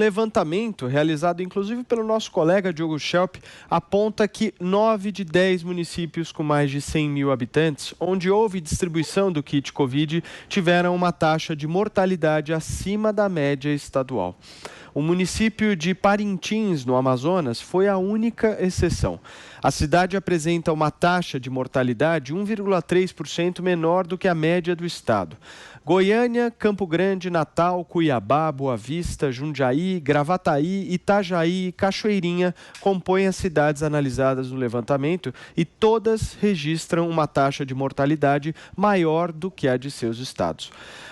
levantamento realizado inclusive pelo nosso colega Diogo Schelp aponta que 9 de 10 municípios com mais de 100 mil habitantes, onde houve distribuição do kit Covid, tiveram uma taxa de mortalidade acima da média estadual. O município de Parintins, no Amazonas, foi a única exceção. A cidade apresenta uma taxa de mortalidade 1,3% menor do que a média do estado. Goiânia, Campo Grande, Natal, Cuiabá, Boa Vista, Jundiaí, Gravataí, Itajaí e Cachoeirinha compõem as cidades analisadas no levantamento e todas registram uma taxa de mortalidade maior do que a de seus estados.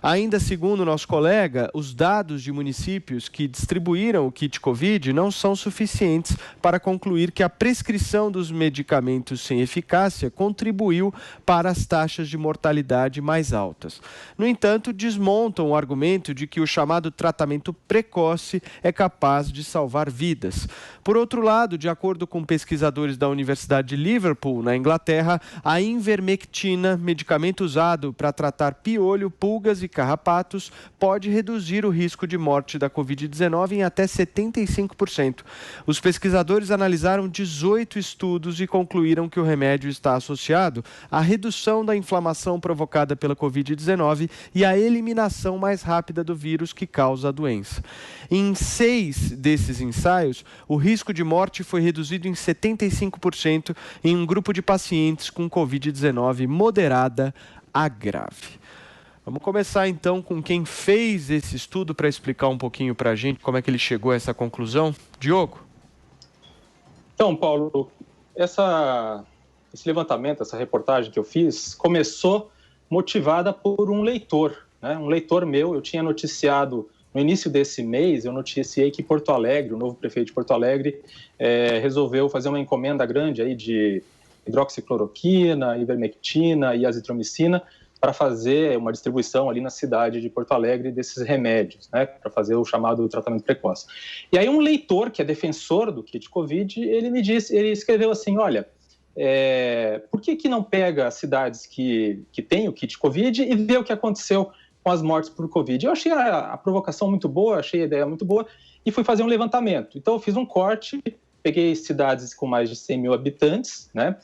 Ainda segundo o nosso colega, os dados de municípios que distribuíram o kit Covid não são suficientes para concluir que a prescrição dos medicamentos sem eficácia contribuiu para as taxas de mortalidade mais altas. No entanto, desmontam o argumento de que o chamado tratamento precoce é capaz de salvar vidas. Por outro lado, de acordo com pesquisadores da Universidade de Liverpool, na Inglaterra, a ivermectina, medicamento usado para tratar piolho, pulgas e carrapatos, pode reduzir o risco de morte da Covid-19 em até 75%. Os pesquisadores analisaram 18 estudos e concluíram que o remédio está associado à redução da inflamação provocada pela Covid-19 e à eliminação mais rápida do vírus que causa a doença. Em 6 desses ensaios, o risco de morte foi reduzido em 75% em um grupo de pacientes com Covid-19 moderada a grave. Vamos começar então com quem fez esse estudo para explicar um pouquinho para a gente como é que ele chegou a essa conclusão. Diogo? Então, Paulo, esse levantamento, essa reportagem que eu fiz, começou motivada por um leitor, né? Um leitor meu. Eu tinha noticiado no início desse mês, eu noticiei que Porto Alegre, o novo prefeito de Porto Alegre, resolveu fazer uma encomenda grande aí de hidroxicloroquina, ivermectina e azitromicina para fazer uma distribuição ali na cidade de Porto Alegre desses remédios, né, para fazer o chamado tratamento precoce. E aí um leitor que é defensor do kit Covid, ele escreveu assim, olha, por que não pega as cidades que têm o kit Covid e vê o que aconteceu com as mortes por Covid? Eu achei a provocação muito boa, achei a ideia muito boa e fui fazer um levantamento. Então eu fiz um corte, peguei cidades com mais de 100 mil habitantes, né,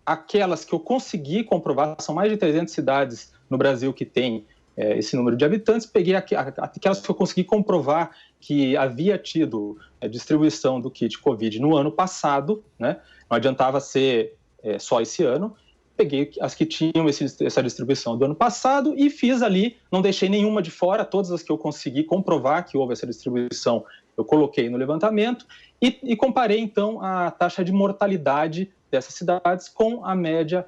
aquelas que eu consegui comprovar, são mais de 300 cidades no Brasil que têm esse número de habitantes, peguei aquelas que eu consegui comprovar que havia tido distribuição do kit Covid no ano passado, né? Não adiantava ser só esse ano, peguei as que tinham essa distribuição do ano passado e fiz ali, não deixei nenhuma de fora, todas as que eu consegui comprovar que houve essa distribuição, eu coloquei no levantamento e comparei então a taxa de mortalidade dessas cidades com a média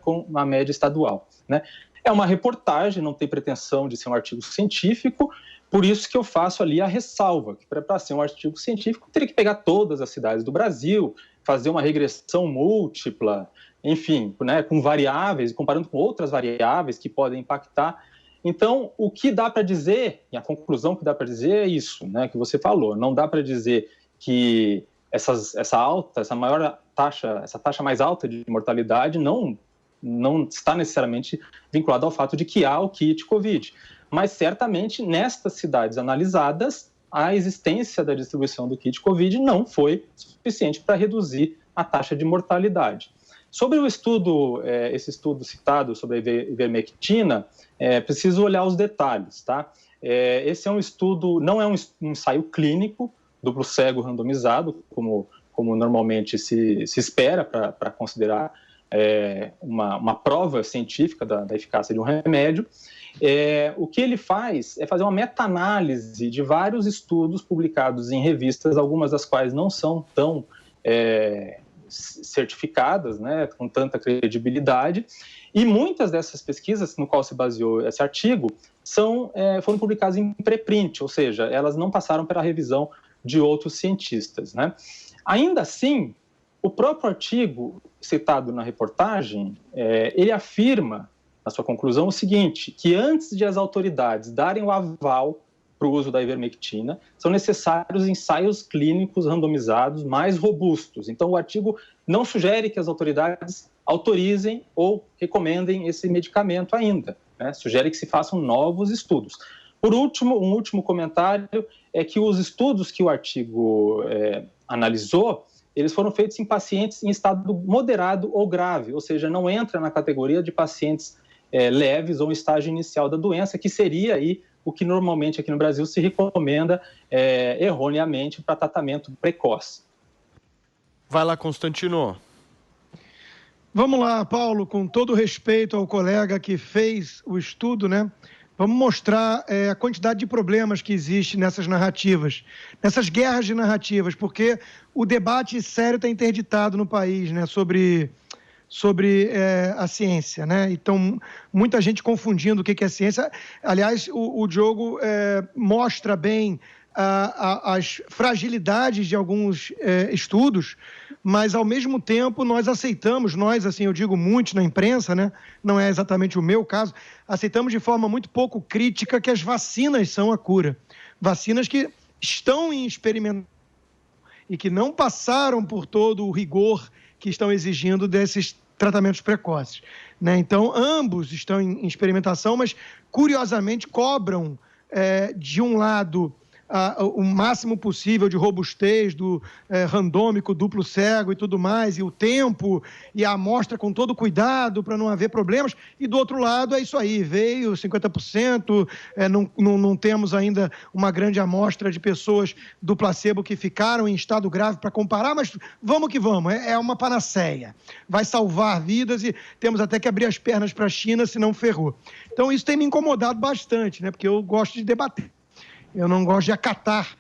estadual, né? É uma reportagem, não tem pretensão de ser um artigo científico, por isso que eu faço ali a ressalva, que para ser um artigo científico teria que pegar todas as cidades do Brasil, fazer uma regressão múltipla, enfim, né, com variáveis, comparando com outras variáveis que podem impactar. Então, o que dá para dizer, e a conclusão que dá para dizer é isso, né, que você falou, não dá para dizer que essa taxa mais alta de mortalidade não está necessariamente vinculada ao fato de que há o kit Covid. Mas, certamente, nestas cidades analisadas, a existência da distribuição do kit Covid não foi suficiente para reduzir a taxa de mortalidade. Sobre o estudo, esse estudo citado sobre a ivermectina, preciso olhar os detalhes, tá? Esse é um estudo, não é um ensaio clínico, duplo cego randomizado, como normalmente se espera para considerar uma prova científica da eficácia de um remédio. O que ele faz é fazer uma meta-análise de vários estudos publicados em revistas, algumas das quais não são tão certificadas, né, com tanta credibilidade, e muitas dessas pesquisas no qual se baseou esse artigo foram publicadas em preprint, ou seja, elas não passaram pela revisão de outros cientistas, né? Ainda assim, o próprio artigo citado na reportagem, ele afirma, na sua conclusão, o seguinte, que antes de as autoridades darem o aval para o uso da ivermectina, são necessários ensaios clínicos randomizados mais robustos. Então, o artigo não sugere que as autoridades autorizem ou recomendem esse medicamento ainda, né? Sugere que se façam novos estudos. Por último, um último comentário é que os estudos que o artigo analisou, eles foram feitos em pacientes em estado moderado ou grave, ou seja, não entra na categoria de pacientes leves ou estágio inicial da doença, que seria aí o que normalmente aqui no Brasil se recomenda erroneamente para tratamento precoce. Vai lá, Constantino. Vamos lá, Paulo, com todo respeito ao colega que fez o estudo, né? Vamos mostrar a quantidade de problemas que existe nessas narrativas, nessas guerras de narrativas, porque o debate sério está interditado no país, né, sobre a ciência, né? Então, muita gente confundindo o que é ciência. Aliás, o Diogo mostra bem as fragilidades de alguns estudos, mas, ao mesmo tempo, nós aceitamos, assim, eu digo muitos na imprensa, né? Não é exatamente o meu caso, aceitamos de forma muito pouco crítica que as vacinas são a cura. Vacinas que estão em experimentação e que não passaram por todo o rigor que estão exigindo desses tratamentos precoces, né? Então, ambos estão em experimentação, mas, curiosamente, cobram, de um lado, o máximo possível de robustez do randômico, duplo cego e tudo mais, e o tempo e a amostra com todo cuidado para não haver problemas, e do outro lado é isso aí, veio 50%, não temos ainda uma grande amostra de pessoas do placebo que ficaram em estado grave para comparar, mas vamos que vamos, é uma panaceia, vai salvar vidas e temos até que abrir as pernas para a China, senão ferrou. Então isso tem me incomodado bastante, né? Porque eu gosto de debater. Eu não gosto de acatar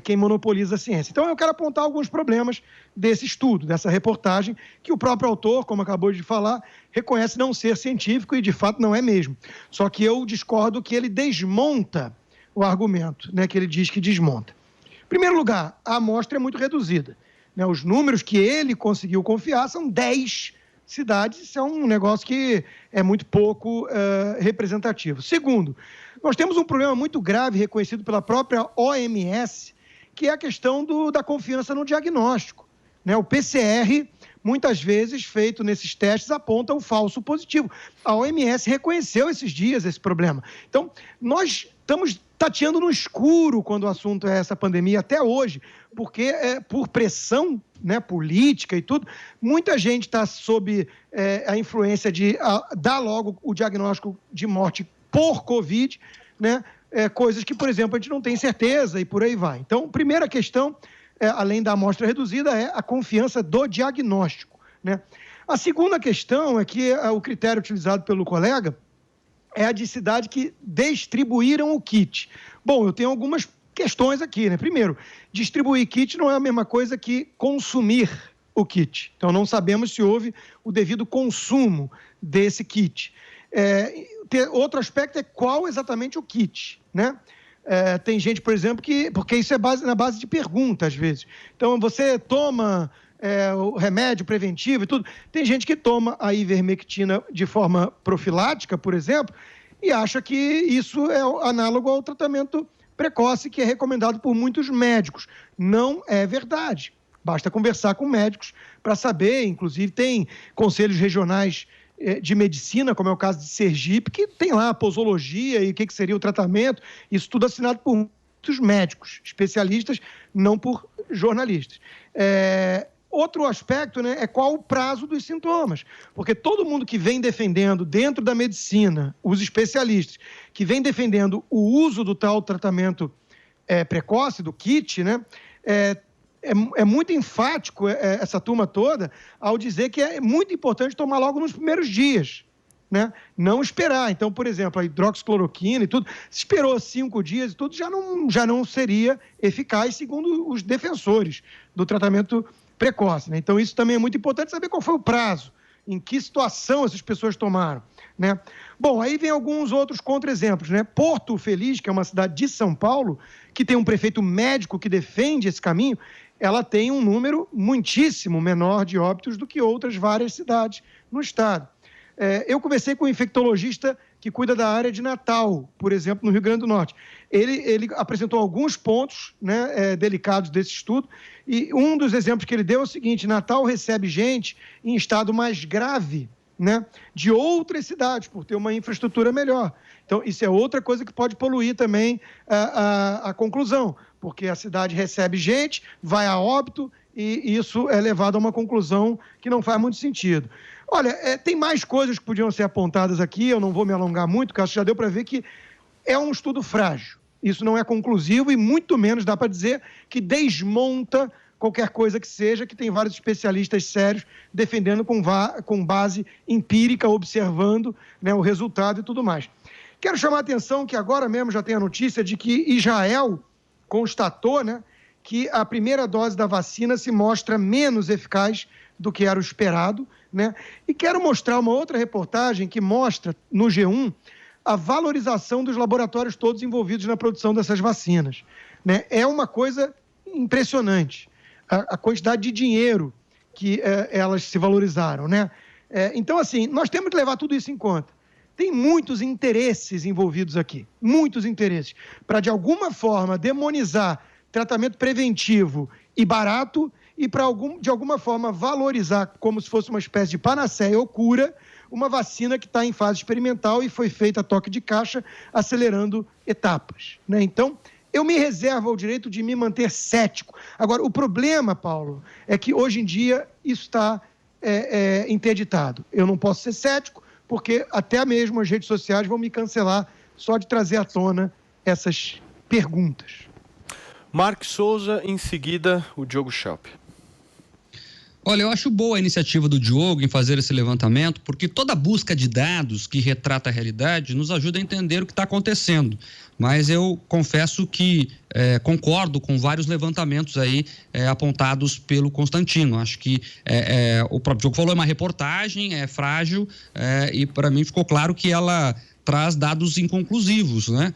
quem monopoliza a ciência. Então, eu quero apontar alguns problemas desse estudo, dessa reportagem, que o próprio autor, como acabou de falar, reconhece não ser científico e, de fato, não é mesmo. Só que eu discordo que ele desmonta o argumento, né, que ele diz que desmonta. Em primeiro lugar, a amostra é muito reduzida, né? Os números que ele conseguiu confiar são 10 cidades, isso é um negócio que é muito pouco representativo. Segundo, nós temos um problema muito grave reconhecido pela própria OMS, que é a questão da confiança no diagnóstico, né? O PCR, muitas vezes, feito nesses testes, aponta um falso positivo. A OMS reconheceu esses dias esse problema. Então, nós estamos tateando no escuro quando o assunto é essa pandemia, até hoje, porque por pressão, né, política e tudo, muita gente está sob a influência de dar logo o diagnóstico de morte por Covid, né? Coisas que, por exemplo, a gente não tem certeza e por aí vai. Então, primeira questão, além da amostra reduzida, é a confiança do diagnóstico, né? A segunda questão é que o critério utilizado pelo colega é a de cidade que distribuíram o kit. Bom, eu tenho algumas questões aqui, né? Primeiro, distribuir kit não é a mesma coisa que consumir o kit. Então, não sabemos se houve o devido consumo desse kit. Outro aspecto é qual exatamente o kit, né? Tem gente, por exemplo, porque isso é na base de pergunta, às vezes. Então, você toma o remédio preventivo e tudo. Tem gente que toma a ivermectina de forma profilática, por exemplo, e acha que isso é análogo ao tratamento precoce que é recomendado por muitos médicos. Não é verdade. Basta conversar com médicos para saber. Inclusive, tem conselhos regionais de medicina, como é o caso de Sergipe, que tem lá a posologia e o que seria o tratamento, isso tudo assinado por muitos médicos, especialistas, não por jornalistas. Outro aspecto, né, é qual o prazo dos sintomas, porque todo mundo que vem defendendo, dentro da medicina, os especialistas, que vem defendendo o uso do tal tratamento precoce, do kit, né, é muito enfático essa turma toda ao dizer que é muito importante tomar logo nos primeiros dias, né? Não esperar. Então, por exemplo, a hidroxicloroquina e tudo, se esperou 5 dias e tudo, já não seria eficaz, segundo os defensores do tratamento precoce, né? Então, isso também é muito importante saber qual foi o prazo, em que situação essas pessoas tomaram, né? Bom, aí vem alguns outros contra-exemplos, né? Porto Feliz, que é uma cidade de São Paulo, que tem um prefeito médico que defende esse caminho, ela tem um número muitíssimo menor de óbitos do que outras várias cidades no estado. Eu conversei com um infectologista que cuida da área de Natal, por exemplo, no Rio Grande do Norte. Ele apresentou alguns pontos, né, delicados desse estudo, e um dos exemplos que ele deu é o seguinte: Natal recebe gente em estado mais grave, né, de outras cidades, por ter uma infraestrutura melhor. Então, isso é outra coisa que pode poluir também a conclusão, porque a cidade recebe gente, vai a óbito, e isso é levado a uma conclusão que não faz muito sentido. Olha, tem mais coisas que podiam ser apontadas aqui, eu não vou me alongar muito, porque acho que já deu para ver que é um estudo frágil. Isso não é conclusivo e muito menos dá para dizer que desmonta qualquer coisa que seja, que tem vários especialistas sérios defendendo com base empírica, observando, né, o resultado e tudo mais. Quero chamar a atenção que agora mesmo já tem a notícia de que Israel constatou, né, que a primeira dose da vacina se mostra menos eficaz do que era o esperado, né? E quero mostrar uma outra reportagem que mostra no G1 a valorização dos laboratórios todos envolvidos na produção dessas vacinas, né? É uma coisa impressionante, a quantidade de dinheiro que elas se valorizaram, né? Então, assim, nós temos que levar tudo isso em conta. Tem muitos interesses envolvidos aqui, muitos interesses, para de alguma forma demonizar tratamento preventivo e barato e para de alguma forma valorizar como se fosse uma espécie de panaceia ou cura uma vacina que está em fase experimental e foi feita a toque de caixa, acelerando etapas, né? Então, eu me reservo ao direito de me manter cético. Agora, o problema, Paulo, é que hoje em dia isso está interditado. Eu não posso ser cético, porque até mesmo as redes sociais vão me cancelar só de trazer à tona essas perguntas. Mark Souza, em seguida, o Diogo Schelp. Olha, eu acho boa a iniciativa do Diogo em fazer esse levantamento, porque toda busca de dados que retrata a realidade nos ajuda a entender o que está acontecendo. Mas eu confesso que concordo com vários levantamentos aí apontados pelo Constantino. Acho que o próprio Diogo falou, é uma reportagem, é frágil, e para mim ficou claro que ela traz dados inconclusivos, né?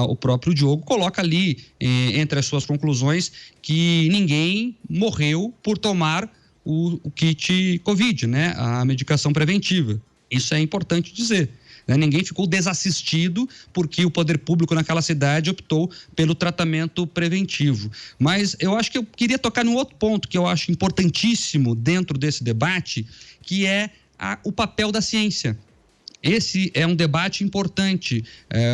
O próprio Diogo coloca ali, entre as suas conclusões, que ninguém morreu por tomar o kit Covid, né? A medicação preventiva. Isso é importante dizer, né? Ninguém ficou desassistido porque o poder público naquela cidade optou pelo tratamento preventivo. Mas eu acho que eu queria tocar num outro ponto que eu acho importantíssimo dentro desse debate, que é o papel da ciência. Esse é um debate importante.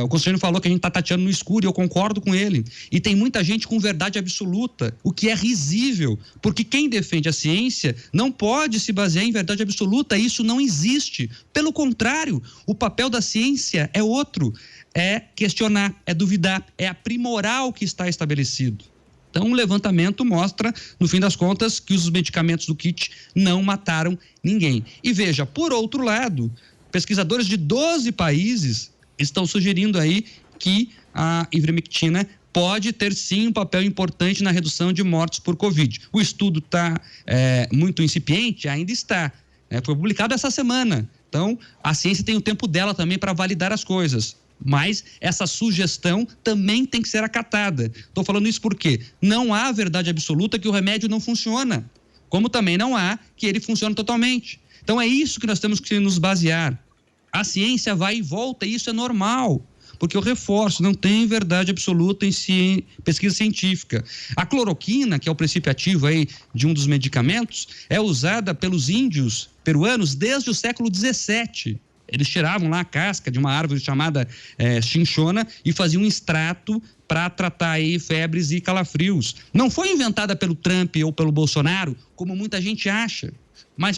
O Constantino falou que a gente está tateando no escuro e eu concordo com ele. E tem muita gente com verdade absoluta, o que é risível, porque quem defende a ciência não pode se basear em verdade absoluta, isso não existe. Pelo contrário, o papel da ciência é outro, é questionar, é duvidar, é aprimorar o que está estabelecido. Então, o levantamento mostra, no fim das contas, que os medicamentos do kit não mataram ninguém. E veja, por outro lado, pesquisadores de 12 países estão sugerindo aí que a ivermectina pode ter sim um papel importante na redução de mortes por Covid. O estudo está muito incipiente, ainda está. Foi publicado essa semana. Então, a ciência tem o tempo dela também para validar as coisas. Mas essa sugestão também tem que ser acatada. Estou falando isso porque não há verdade absoluta que o remédio não funciona, como também não há que ele funcione totalmente. Então é isso que nós temos que nos basear. A ciência vai e volta e isso é normal, porque eu reforço, não tem verdade absoluta em pesquisa científica. A cloroquina, que é o princípio ativo aí de um dos medicamentos, é usada pelos índios peruanos desde o século 17. Eles tiravam lá a casca de uma árvore chamada chinchona e faziam um extrato para tratar aí febres e calafrios. Não foi inventada pelo Trump ou pelo Bolsonaro, como muita gente acha. Mas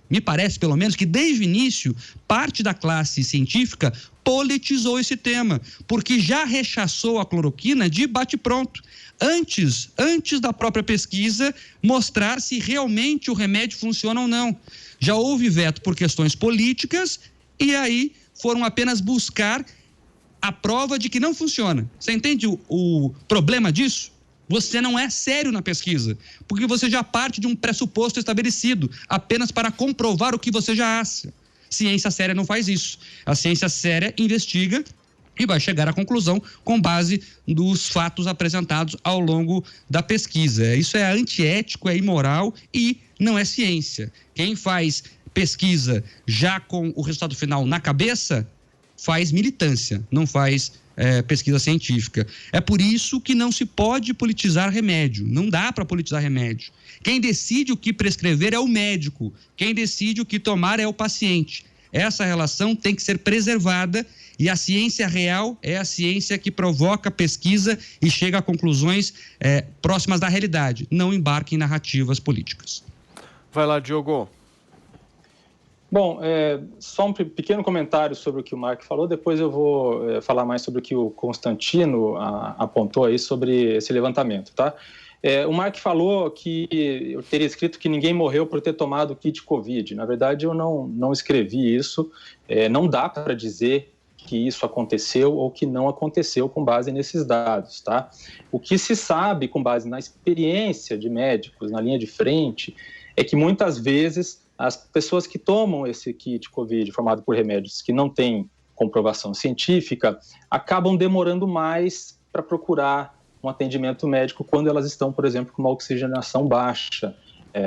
me parece pelo menos, que desde o início, parte da classe científica politizou esse tema, porque já rechaçou a cloroquina de bate-pronto, antes da própria pesquisa mostrar se realmente o remédio funciona ou não. Já houve veto por questões políticas e aí foram apenas buscar a prova de que não funciona. Você entende o problema disso? Você não é sério na pesquisa, porque você já parte de um pressuposto estabelecido, apenas para comprovar o que você já acha. Ciência séria não faz isso. A ciência séria investiga e vai chegar à conclusão com base dos fatos apresentados ao longo da pesquisa. Isso é antiético, é imoral e não é ciência. Quem faz pesquisa já com o resultado final na cabeça, faz militância, não faz pesquisa científica. É por isso que não se pode politizar remédio, não dá para politizar remédio. Quem decide o que prescrever é o médico, quem decide o que tomar é o paciente. essa relação tem que ser preservada e a ciência real é a ciência que provoca pesquisa e chega a conclusões próximas da realidade. Não embarque em narrativas políticas. Vai lá, Diogo. Bom, só um pequeno comentário sobre o que o Mark falou, depois eu vou falar mais sobre o que o Constantino apontou aí sobre esse levantamento, tá? O Mark falou que eu teria escrito que ninguém morreu por ter tomado o kit Covid. Na verdade, eu não escrevi isso, não dá para dizer que isso aconteceu ou que não aconteceu com base nesses dados, tá? O que se sabe com base na experiência de médicos na linha de frente é que muitas vezes as pessoas que tomam esse kit Covid formado por remédios que não têm comprovação científica acabam demorando mais para procurar um atendimento médico quando elas estão, por exemplo, com uma oxigenação baixa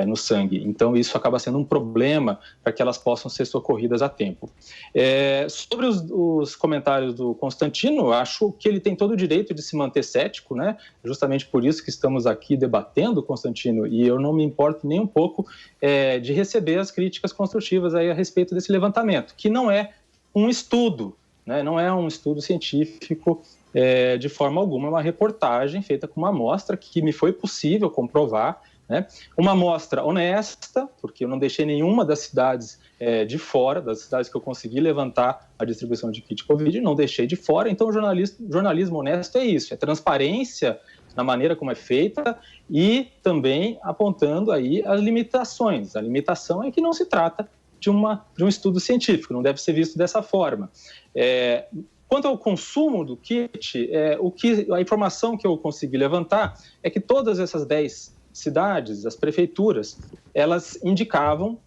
no sangue. Então, isso acaba sendo um problema para que elas possam ser socorridas a tempo. Sobre os comentários do Constantino, acho que ele tem todo o direito de se manter cético, né? Justamente por isso que estamos aqui debatendo, Constantino, e eu não me importo nem um pouco de receber as críticas construtivas aí a respeito desse levantamento, que não é um estudo, né? Não é um estudo científico de forma alguma, é uma reportagem feita com uma amostra que me foi possível comprovar, né? Uma amostra honesta, porque eu não deixei nenhuma das cidades de fora, das cidades que eu consegui levantar a distribuição de kit Covid, não deixei de fora. Então, o jornalismo honesto é isso, é transparência na maneira como é feita e também apontando aí as limitações. A limitação é que não se trata de um estudo científico, não deve ser visto dessa forma. Quanto ao consumo do kit, a informação que eu consegui levantar é que todas essas 10 cidades, as prefeituras, elas indicavam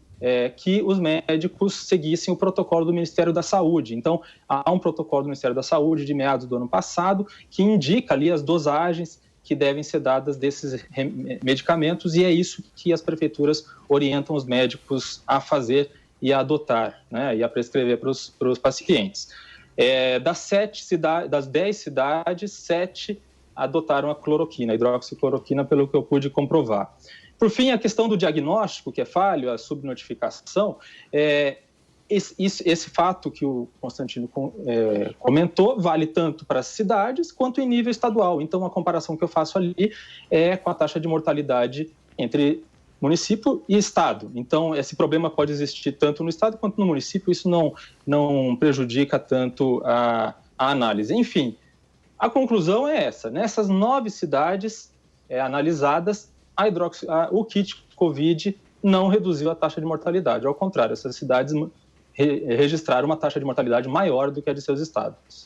que os médicos seguissem o protocolo do Ministério da Saúde. Então, há um protocolo do Ministério da Saúde de meados do ano passado que indica ali as dosagens que devem ser dadas desses medicamentos e é isso que as prefeituras orientam os médicos a fazer e a adotar, né, e a prescrever para os pacientes. Das 10 cidades, 7 adotaram a cloroquina, a hidroxicloroquina, pelo que eu pude comprovar. Por fim, a questão do diagnóstico, que é falho, a subnotificação, esse fato que o Constantino comentou vale tanto para as cidades quanto em nível estadual. Então, a comparação que eu faço ali é com a taxa de mortalidade entre município e estado. Então, esse problema pode existir tanto no estado quanto no município, isso não prejudica tanto a análise. Enfim, a conclusão é essa: nessas 9 cidades analisadas, o kit Covid não reduziu a taxa de mortalidade. Ao contrário, essas cidades registraram uma taxa de mortalidade maior do que a de seus estados.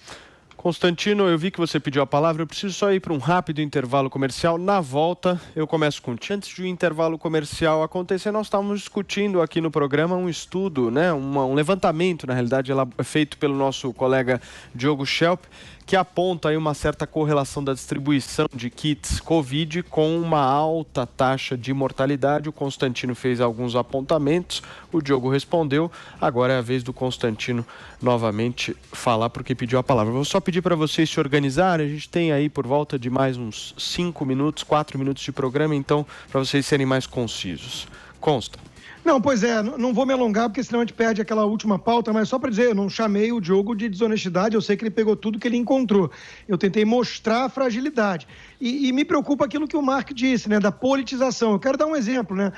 Constantino, eu vi que você pediu a palavra, eu preciso só ir para um rápido intervalo comercial. Na volta, eu começo contigo. Antes do intervalo comercial acontecer, nós estávamos discutindo aqui no programa um estudo, né, um levantamento, na realidade, feito pelo nosso colega Diogo Schelp, que aponta aí uma certa correlação da distribuição de kits Covid com uma alta taxa de mortalidade. O Constantino fez alguns apontamentos, o Diogo respondeu. Agora é a vez do Constantino novamente falar, porque pediu a palavra. Vou só pedir para vocês se organizarem. A gente tem aí por volta de mais uns 5 minutos, 4 minutos de programa, então, para vocês serem mais concisos. Consta. Não, pois não vou me alongar, porque senão a gente perde aquela última pauta, mas só para dizer, eu não chamei o Diogo de desonestidade, eu sei que ele pegou tudo que ele encontrou. Eu tentei mostrar a fragilidade. E me preocupa aquilo que o Mark disse, né, da politização. Eu quero dar um exemplo, né?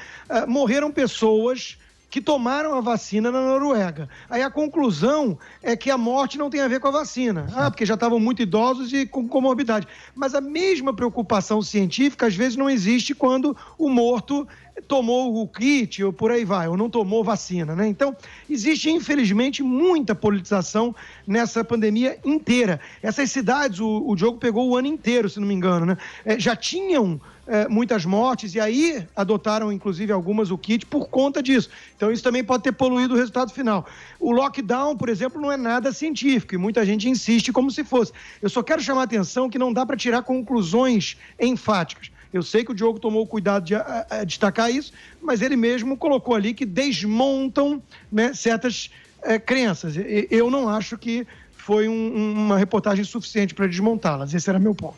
Morreram pessoas que tomaram a vacina na Noruega. Aí a conclusão é que a morte não tem a ver com a vacina. Porque já estavam muito idosos e com comorbidade. Mas a mesma preocupação científica, às vezes, não existe quando o morto tomou o kit ou por aí vai, ou não tomou vacina, né? Então, existe, infelizmente, muita politização nessa pandemia inteira. Essas cidades, o Diogo pegou o ano inteiro, se não me engano, né? Já tinham muitas mortes e aí adotaram, inclusive, algumas o kit por conta disso. Então, isso também pode ter poluído o resultado final. O lockdown, por exemplo, não é nada científico e muita gente insiste como se fosse. Eu só quero chamar a atenção que não dá para tirar conclusões enfáticas. Eu sei que o Diogo tomou cuidado de destacar isso, mas ele mesmo colocou ali que desmontam, né, certas crenças. Eu não acho que foi uma reportagem suficiente para desmontá-las. Esse era meu ponto.